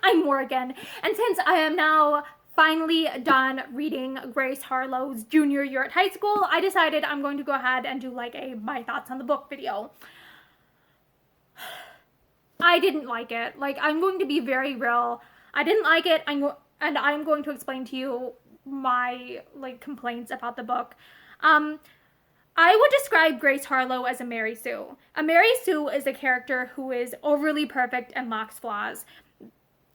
I'm Morgan, and since I am now finally done reading Grace Harlowe's junior year at high school, I decided I'm going to go ahead and do like a my thoughts on the book video. I didn't like it. Like, I'm going to be very real. I didn't like it, and I'm going to explain to you my like complaints about the book. I would describe Grace Harlowe as a Mary Sue. A Mary Sue is a character who is overly perfect and lacks flaws.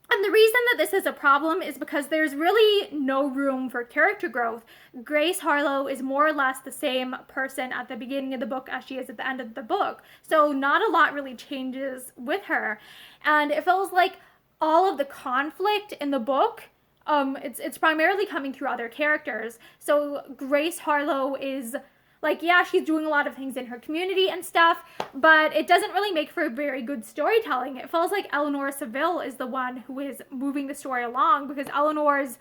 And the reason that this is a problem is because there's really no room for character growth. Grace Harlowe is more or less the same person at the beginning of the book as she is at the end of the book. So not a lot really changes with her. And it feels like all of the conflict in the book, it's primarily coming through other characters. So Grace Harlowe is like, yeah, she's doing a lot of things in her community and stuff, but it doesn't really make for a very good storytelling. It feels like Eleanor Seville is the one who is moving the story along, because Eleanor's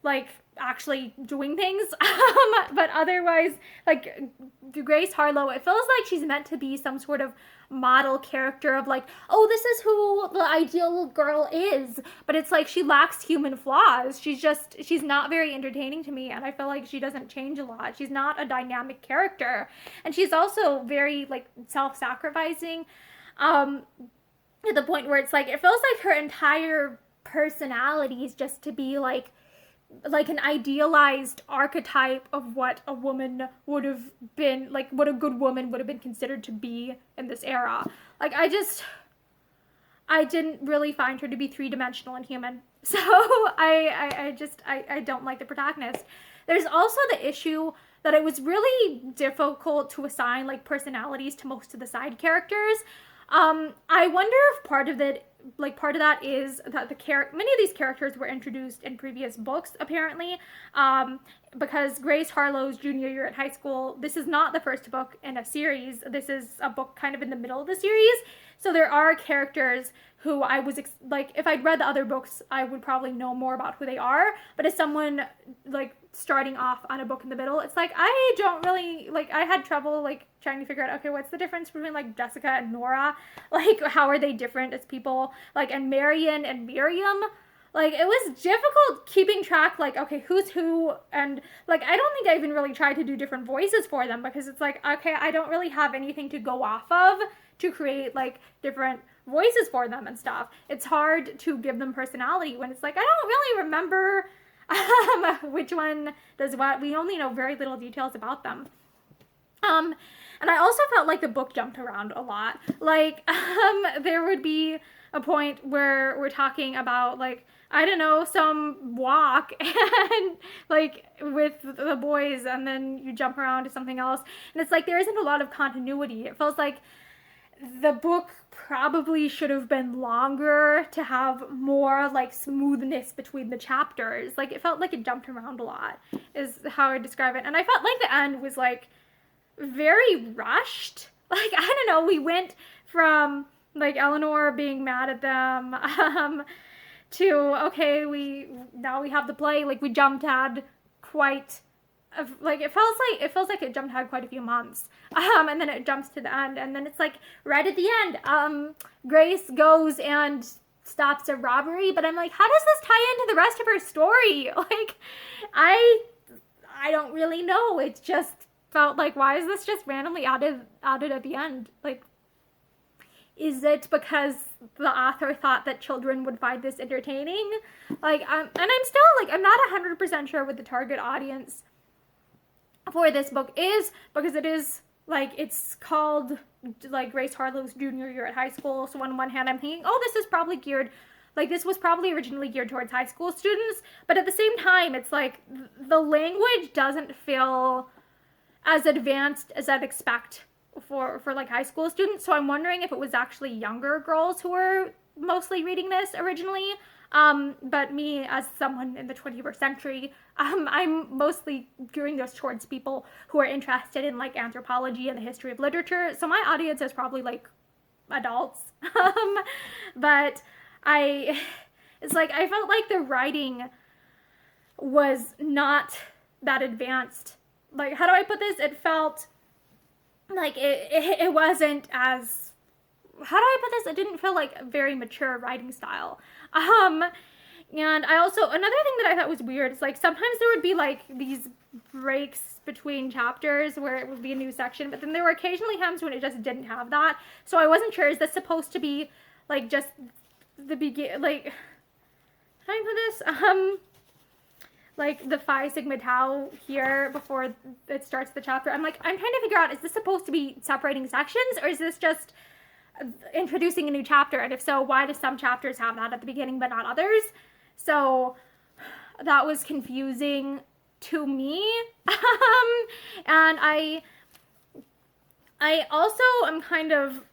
like actually doing things. But otherwise, like Grace Harlowe, it feels like she's meant to be some sort of model character of like, oh, this is who the ideal girl is. But it's like she lacks human flaws. She's not very entertaining to me, and I feel like she doesn't change a lot. She's not a dynamic character. And she's also very like self-sacrificing. To the point where it's like, it feels like her entire personality is just to be like an idealized archetype of what a woman would have been, like what a good woman would have been considered to be in this era. Like, I didn't really find her to be three-dimensional and human. So I don't like the protagonist. There's also the issue that it was really difficult to assign like personalities to most of the side characters. I wonder if part of that is that many of these characters were introduced in previous books, apparently, because Grace Harlowe's junior year at high school, this is not the first book in a series. This is a book kind of in the middle of the series. So there are characters who I was, like, if I'd read the other books, I would probably know more about who they are. But as someone, like, starting off on a book in the middle, it's like, I don't really, like, I had trouble, like, trying to figure out, okay, what's the difference between, like, Jessica and Nora? Like, how are they different as people? Like, and Marion and Miriam? Like, it was difficult keeping track, like, okay, who's who, and, like, I don't think I even really tried to do different voices for them, because it's like, okay, I don't really have anything to go off of to create, like, different voices for them and stuff. It's hard to give them personality when it's like, I don't really remember which one does what. We only know very little details about them. And I also felt like the book jumped around a lot. Like, there would be a point where we're talking about, like, I don't know, some walk and like with the boys, and then you jump around to something else. And it's like, there isn't a lot of continuity. It feels like the book probably should have been longer to have more like smoothness between the chapters. Like, it felt like it jumped around a lot, is how I describe it. And I felt like the end was like very rushed. Like, I don't know, we went from like Eleanor being mad at them to, okay, now we have the play. Like, we jumped ahead quite, like, it feels like it jumped ahead quite a few months, and then it jumps to the end, and then it's like right at the end, Grace goes and stops a robbery, but I'm like, how does this tie into the rest of her story? Like, I don't really know. It just felt like, why is this just randomly added at the end? Like, is it because the author thought that children would find this entertaining? Like, and I'm still, like, I'm not 100% sure what the target audience for this book is, because it is, like, it's called, like, Grace Harlowe's junior year at high school. So on one hand, I'm thinking, oh, this is probably geared, like, this was probably originally geared towards high school students. But at the same time, it's like, the language doesn't feel as advanced as I'd expect for like high school students. So I'm wondering if it was actually younger girls who were mostly reading this originally. But me, as someone in the 21st century, I'm mostly gearing this towards people who are interested in like anthropology and the history of literature. So my audience is probably like adults. But it's like, I felt like the writing was not that advanced. Like, how do I put this? It felt like it wasn't as how do I put this? It didn't feel like a very mature writing style. And I also, another thing that I thought was weird is like sometimes there would be like these breaks between chapters where it would be a new section, but then there were occasionally times when it just didn't have that. So I wasn't sure, is this supposed to be like just the like, how do I put this? Like the Phi Sigma Tau here before it starts the chapter. I'm trying to figure out, is this supposed to be separating sections, or is this just introducing a new chapter? And if so, why do some chapters have that at the beginning but not others? So that was confusing to me. And I also am kind of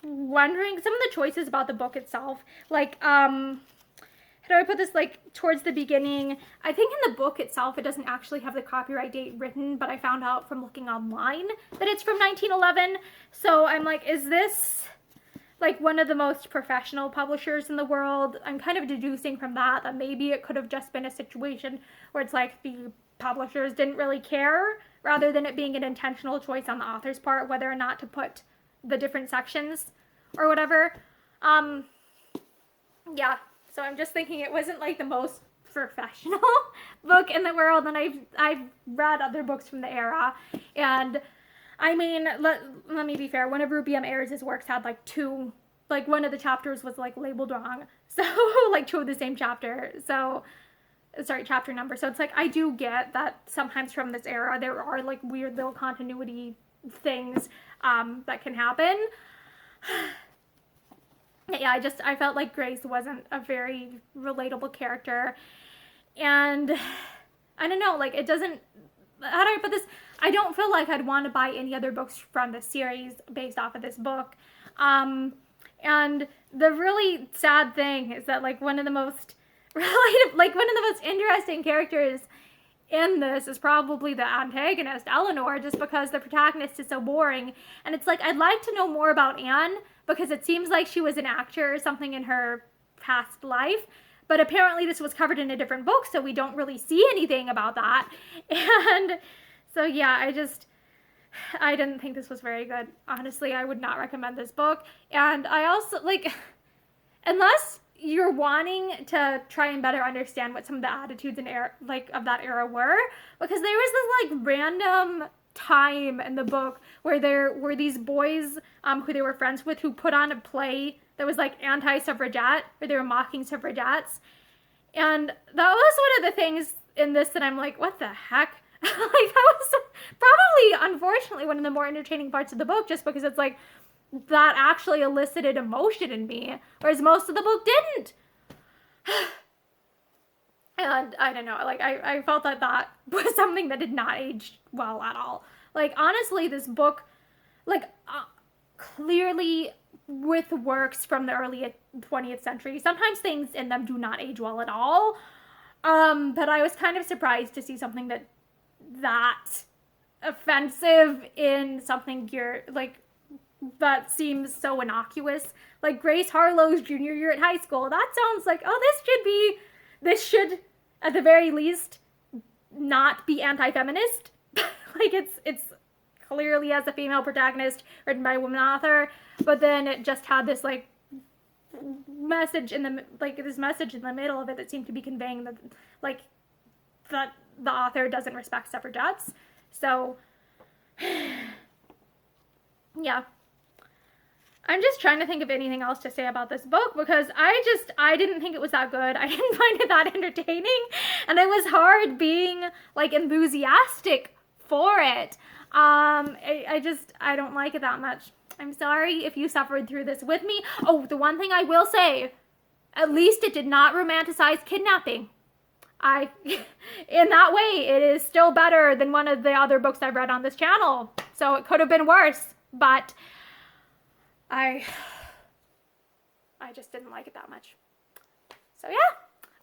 wondering some of the choices about the book itself. Like, how do I put this? Like, towards the beginning, I think in the book itself, it doesn't actually have the copyright date written, but I found out from looking online that it's from 1911. So I'm like, is this like one of the most professional publishers in the world? I'm kind of deducing from that maybe it could have just been a situation where it's like the publishers didn't really care, rather than it being an intentional choice on the author's part whether or not to put the different sections or whatever. Yeah, so I'm just thinking it wasn't like the most professional book in the world, and I've read other books from the era, and I mean, let me be fair, one of Ruby M. Ayers' works had like two, like one of the chapters was like labeled wrong. So like two of the same chapter. So, sorry, chapter number. So it's like, I do get that sometimes from this era, there are like weird little continuity things that can happen. Yeah, I felt like Grace wasn't a very relatable character. And I don't know, like it doesn't, how do I put this? I don't feel like I'd want to buy any other books from the series based off of this book. And the really sad thing is that like one of the most interesting characters in this is probably the antagonist, Eleanor, just because the protagonist is so boring. And it's like, I'd like to know more about Anne, because it seems like she was an actor or something in her past life. But apparently this was covered in a different book, so we don't really see anything about that. And so yeah, I didn't think this was very good. Honestly, I would not recommend this book. And I also, like, unless you're wanting to try and better understand what some of the attitudes and of that era were, because there was this like random time in the book where there were these boys who they were friends with who put on a play that was like anti-suffragette, where they were mocking suffragettes. And that was one of the things in this that I'm like, what the heck? Like, that was probably, unfortunately, one of the more entertaining parts of the book, just because it's like, that actually elicited emotion in me, whereas most of the book didn't. And I don't know, like, I felt that that was something that did not age well at all. Like, honestly, this book, like, clearly with works from the early 20th century, sometimes things in them do not age well at all. But I was kind of surprised to see something that offensive in something that seems so innocuous. Like Grace Harlowe's junior year at high school. That sounds like, oh, this should, at the very least, not be anti-feminist. Like, it's clearly as a female protagonist written by a woman author, but then it just had this, like, message in the middle of it that seemed to be conveying that, like, that the author doesn't respect suffragettes. So, yeah. I'm just trying to think of anything else to say about this book, because I didn't think it was that good. I didn't find it that entertaining, and it was hard being, like, enthusiastic for it. I don't like it that much. I'm sorry if you suffered through this with me. Oh, the one thing I will say, at least it did not romanticize kidnapping. In that way, it is still better than one of the other books I've read on this channel. So it could have been worse, but I just didn't like it that much. So yeah,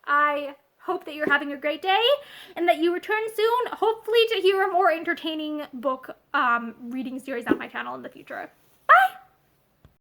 I hope that you're having a great day and that you return soon, hopefully to hear a more entertaining book reading series on my channel in the future.